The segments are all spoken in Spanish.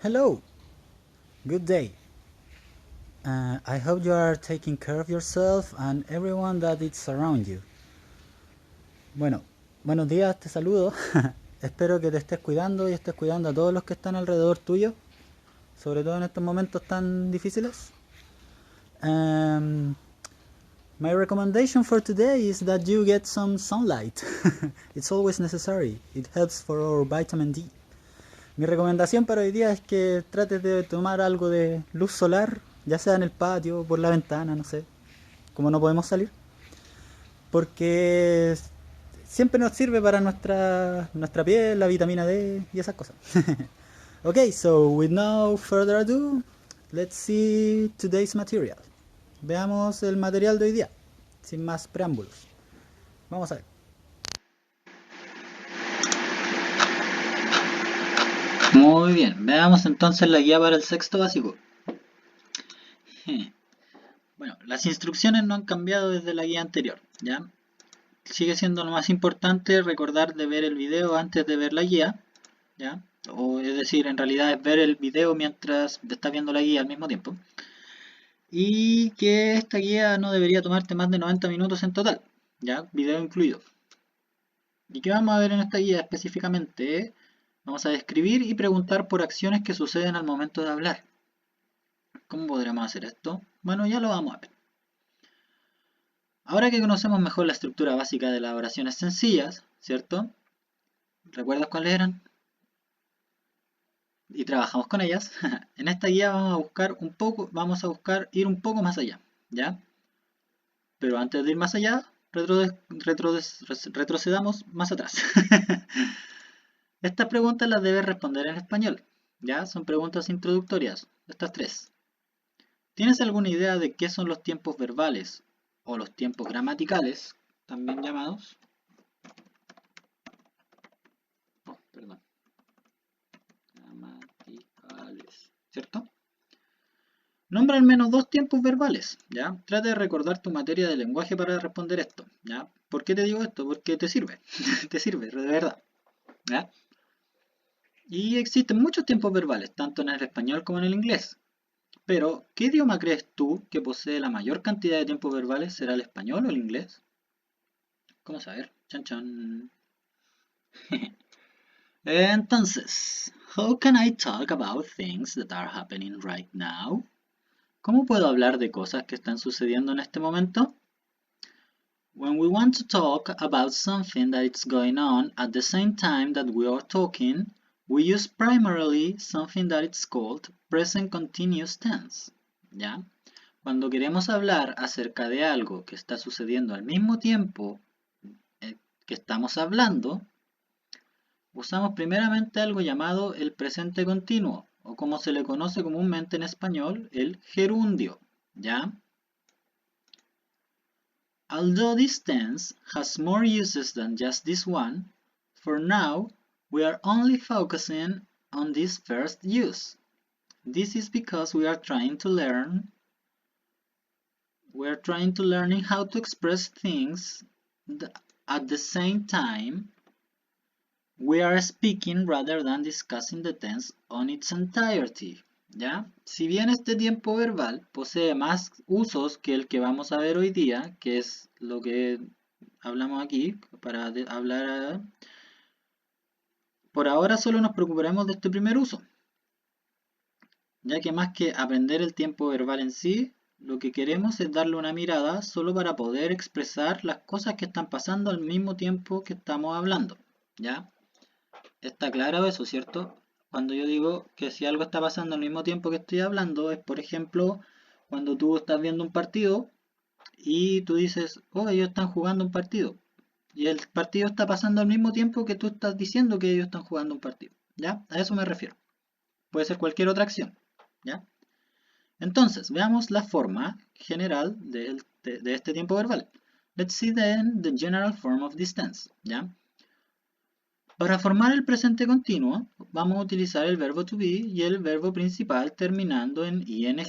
Hello, good day. I hope you are taking care of yourself and everyone that is around you. Bueno, buenos días, te saludo. Espero que te estés cuidando y estés cuidando a todos los que están alrededor tuyo, sobre todo en estos momentos tan difíciles. Um, my recommendation for today is that you get some sunlight. It's always necessary. It helps for our vitamin D. Mi recomendación para hoy día es que trates de tomar algo de luz solar, ya sea en el patio, por la ventana, no sé, como no podemos salir, porque siempre nos sirve para nuestra piel, la vitamina D y esas cosas. Okay, so with no further ado, let's see today's material. Veamos el material de hoy día, sin más preámbulos. Vamos a ver. Muy bien, veamos entonces la guía para el sexto básico. Bueno, las instrucciones no han cambiado desde la guía anterior, ¿ya? Sigue siendo lo más importante recordar de ver el video antes de ver la guía, ¿ya? O es decir, en realidad es ver el video mientras estás viendo la guía al mismo tiempo. Y que esta guía no debería tomarte más de 90 minutos en total, ¿ya? Video incluido. ¿Y qué vamos a ver en esta guía específicamente? Vamos a describir y preguntar por acciones que suceden al momento de hablar. ¿Cómo podremos hacer esto? Bueno, ya lo vamos a ver. Ahora que conocemos mejor la estructura básica de las oraciones sencillas, ¿cierto? ¿Recuerdas cuáles eran? Y trabajamos con ellas. En esta guía vamos a buscar ir un poco más allá, ¿ya? Pero antes de ir más allá, retrocedamos más atrás. Estas preguntas las debes responder en español, ¿ya? Son preguntas introductorias, estas tres. ¿Tienes alguna idea de qué son los tiempos verbales o los tiempos gramaticales, también llamados? Oh, perdón. Gramaticales, ¿cierto? Nombra al menos dos tiempos verbales, ¿ya? Trata de recordar tu materia de lenguaje para responder esto, ¿ya? ¿Por qué te digo esto? Porque te sirve, te sirve, de verdad, ¿ya? Y existen muchos tiempos verbales, tanto en el español como en el inglés. Pero, ¿qué idioma crees tú que posee la mayor cantidad de tiempos verbales? ¿Será el español o el inglés? ¿Cómo saber? Chan chan. Entonces, how can I talk about things that are happening right now? ¿Cómo puedo hablar de cosas que están sucediendo en este momento? When we want to talk about something that is going on at the same time that we are talking, we use primarily something that is called present continuous tense. ¿Ya? Cuando queremos hablar acerca de algo que está sucediendo al mismo tiempo que estamos hablando, usamos primeramente algo llamado el presente continuo, o como se le conoce comúnmente en español, el gerundio. ¿Ya? Although this tense has more uses than just this one, for now we are only focusing on this first use. This is because we are trying to learn how to express things at the same time we are speaking rather than discussing the tense on its entirety. ¿Ya? Si bien este tiempo verbal posee más usos que el que vamos a ver hoy día, que es lo que hablamos aquí, para hablar, por ahora solo nos preocuparemos de este primer uso, ya que más que aprender el tiempo verbal en sí, lo que queremos es darle una mirada solo para poder expresar las cosas que están pasando al mismo tiempo que estamos hablando, ¿ya? Está claro eso, ¿cierto? Cuando yo digo que si algo está pasando al mismo tiempo que estoy hablando, es por ejemplo, cuando tú estás viendo un partido y tú dices, oh, ellos están jugando un partido. Y el partido está pasando al mismo tiempo que tú estás diciendo que ellos están jugando un partido. ¿Ya? A eso me refiero. Puede ser cualquier otra acción. ¿Ya? Entonces, veamos la forma general de este tiempo verbal. Let's see then the general form of this tense. ¿Ya? Para formar el presente continuo, vamos a utilizar el verbo to be y el verbo principal terminando en ing.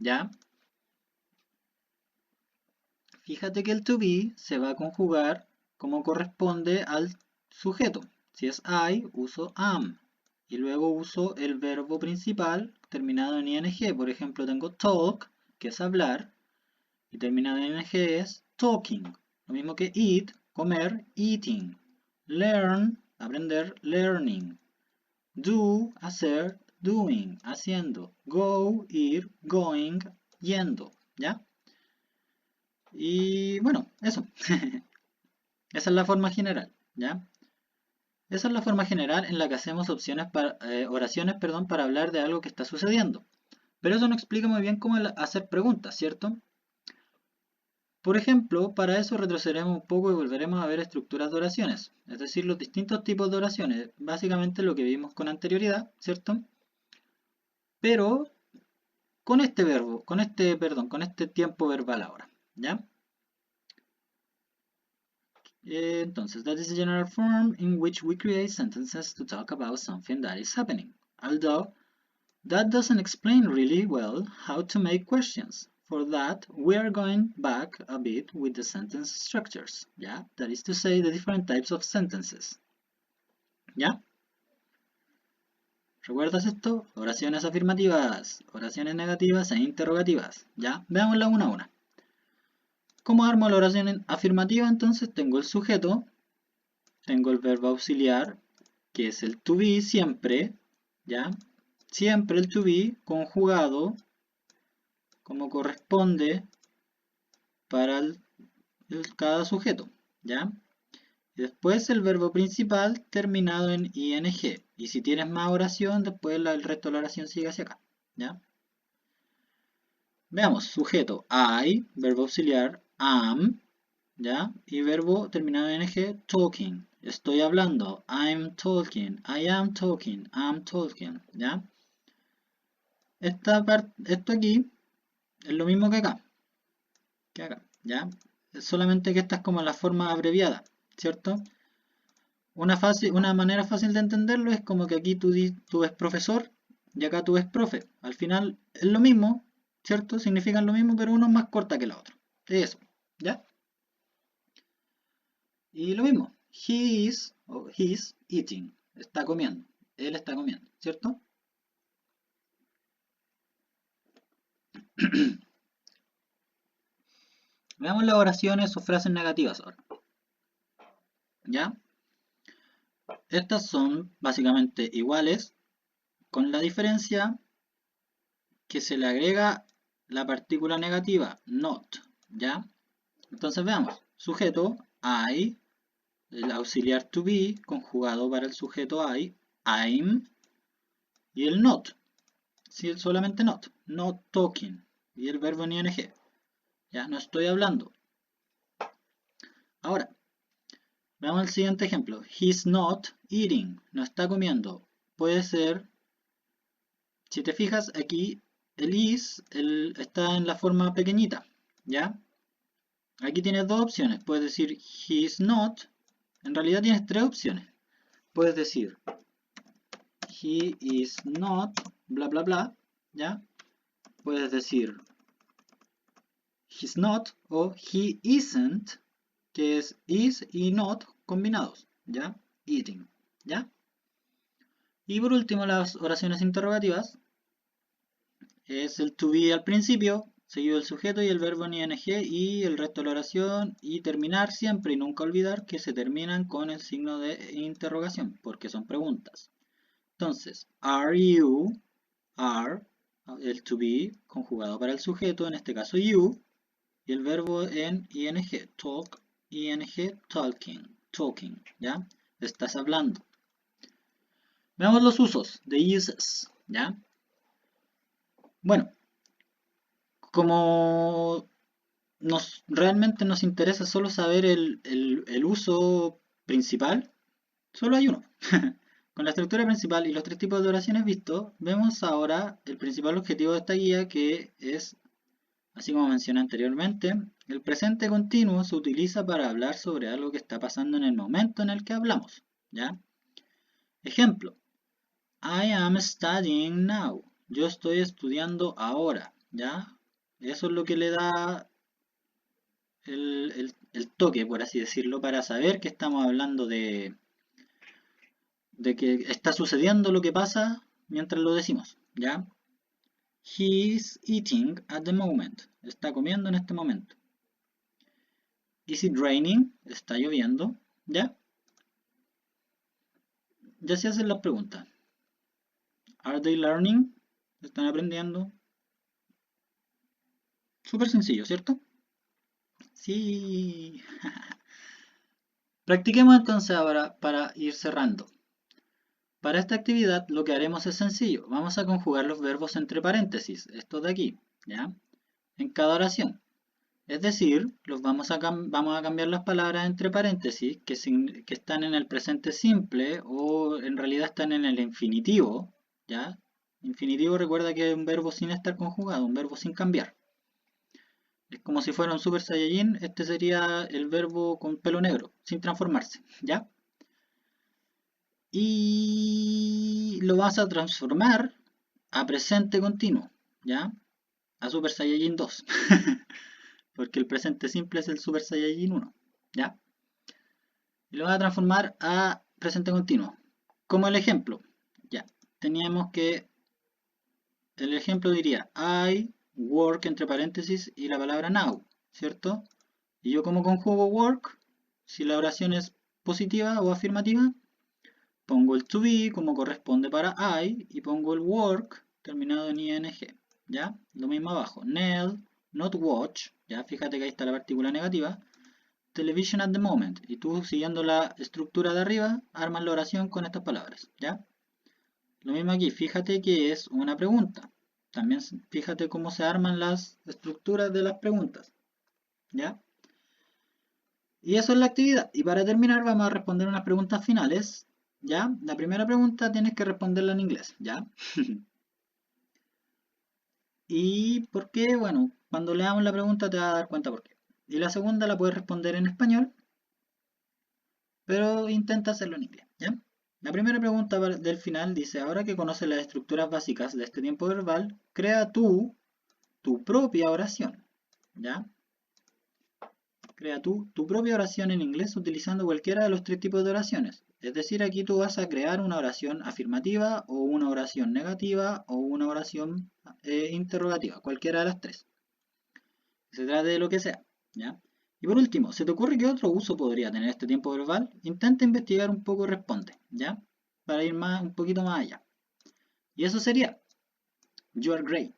¿Ya? Fíjate que el to be se va a conjugar como corresponde al sujeto. Si es I, uso am. y luego uso el verbo principal terminado en ing. Por ejemplo, tengo talk, que es hablar, y terminado en ing es talking. Lo mismo que eat, comer, eating. Learn, aprender, learning. Do, hacer, doing, haciendo. Go, ir, going, yendo. ¿Ya? Y bueno, eso. Esa es la forma general. ¿Ya? Esa es la forma general en la que hacemos oraciones para hablar de algo que está sucediendo. Pero eso no explica muy bien cómo hacer preguntas, ¿cierto? Por ejemplo, para eso retrocederemos un poco y volveremos a ver estructuras de oraciones, es decir, los distintos tipos de oraciones, básicamente lo que vimos con anterioridad, ¿cierto? Pero con este verbo, con este tiempo verbal ahora, ¿ya? Entonces, that is the general form in which we create sentences to talk about something that is happening. Although that doesn't explain really well how to make questions. For that, we are going back a bit with the sentence structures, ¿ya? That is to say, the different types of sentences, ¿ya? ¿Recuerdas esto? Oraciones afirmativas, oraciones negativas e interrogativas, ¿ya? Veámosla una a una. ¿Cómo armo la oración afirmativa? Entonces tengo el sujeto, tengo el verbo auxiliar, que es el to be siempre, ¿ya? Siempre el to be conjugado como corresponde para cada sujeto, ¿ya? Y después el verbo principal terminado en ing. Y si tienes más oración, después el resto de la oración sigue hacia acá, ¿ya? Veamos, sujeto I, verbo auxiliar am, ¿ya? Y verbo terminado en ing, talking. Estoy hablando, I'm talking, I am talking, I'm talking, ¿ya? Esto aquí es lo mismo que acá, ¿ya? Solamente que esta es como la forma abreviada, ¿cierto? Una manera fácil de entenderlo es como que aquí tú ves profesor y acá tú ves profe. Al final es lo mismo, ¿cierto? Significan lo mismo, pero uno es más corta que la otra. Eso, ¿ya? Y lo mismo, he is o he's eating, está comiendo, él está comiendo, ¿cierto? Veamos las oraciones o frases negativas ahora, ¿ya? Estas son básicamente iguales, con la diferencia que se le agrega la partícula negativa, not, ¿ya? Entonces veamos, sujeto, I, el auxiliar to be, conjugado para el sujeto I, I'm, y el not, ¿sí? Solamente not talking, y el verbo en ing, ya, no estoy hablando. Ahora, veamos el siguiente ejemplo, he's not eating, no está comiendo, puede ser, si te fijas aquí, el is está en la forma pequeñita, ¿ya? Aquí tienes dos opciones, puedes decir he's not, en realidad tienes tres opciones, puedes decir he is not, bla bla bla, ¿ya? Puedes decir he's not o he isn't, que es is y not combinados, ¿ya? Eating, ¿ya? Y por último las oraciones interrogativas, es el to be al principio, seguido del sujeto y el verbo en ing y el resto de la oración y terminar siempre y nunca olvidar que se terminan con el signo de interrogación, porque son preguntas. Entonces, are you, are, el to be conjugado para el sujeto, en este caso you, y el verbo en ing, talk, ing, talking, ¿ya? Estás hablando. Veamos los usos de uses, ¿ya? Bueno, como realmente nos interesa solo saber el uso principal, solo hay uno. Con la estructura principal y los tres tipos de oraciones vistos, vemos ahora el principal objetivo de esta guía, que es, así como mencioné anteriormente, el presente continuo se utiliza para hablar sobre algo que está pasando en el momento en el que hablamos, ¿ya? Ejemplo, I am studying now. Yo estoy estudiando ahora, ¿ya? Eso es lo que le da el toque, por así decirlo, para saber que estamos hablando de que está sucediendo lo que pasa mientras lo decimos, ¿ya? He is eating at the moment. Está comiendo en este momento. Is it raining? Está lloviendo, ¿ya? Ya se hacen las preguntas. Are they learning? ¿Están aprendiendo? Súper sencillo, ¿cierto? Sí. Practiquemos entonces ahora para ir cerrando. Para esta actividad lo que haremos es sencillo. Vamos a conjugar los verbos entre paréntesis, estos de aquí, ¿ya? En cada oración. Es decir, vamos a cambiar las palabras entre paréntesis que están en el presente simple o en realidad están en el infinitivo, ¿ya? Infinitivo recuerda que es un verbo sin estar conjugado, un verbo sin cambiar. Es como si fuera un Super Saiyajin, este sería el verbo con pelo negro, sin transformarse, ¿ya? Y lo vas a transformar a presente continuo, ¿ya? A Super Saiyajin 2. Porque el presente simple es el Super Saiyajin 1, ¿ya? Y lo vas a transformar a presente continuo. Como el ejemplo, ya. Teníamos que, el ejemplo diría, I work entre paréntesis y la palabra now, ¿cierto? Y yo como conjugo work, si la oración es positiva o afirmativa, pongo el to be como corresponde para I y pongo el work terminado en ing, ¿ya? Lo mismo abajo, Nell, not watch, ya fíjate que ahí está la partícula negativa, television at the moment, y tú siguiendo la estructura de arriba, armas la oración con estas palabras, ¿ya? Lo mismo aquí, fíjate que es una pregunta, también fíjate cómo se arman las estructuras de las preguntas, ¿ya? Y eso es la actividad. Y para terminar vamos a responder unas preguntas finales, ¿ya? La primera pregunta tienes que responderla en inglés, ¿ya? ¿Y por qué? Bueno, cuando leamos la pregunta te vas a dar cuenta por qué. Y la segunda la puedes responder en español, pero intenta hacerlo en inglés, ¿ya? La primera pregunta del final dice, ahora que conoces las estructuras básicas de este tiempo verbal, crea tú tu propia oración, ¿ya? Crea tú tu propia oración en inglés utilizando cualquiera de los tres tipos de oraciones. Es decir, aquí tú vas a crear una oración afirmativa o una oración negativa o una oración interrogativa, cualquiera de las tres. Se trata de lo que sea, ¿ya? Y por último, ¿se te ocurre qué otro uso podría tener este tiempo verbal? Intenta investigar un poco y responde, ¿ya? Para ir un poquito más allá. Y eso sería, you are great.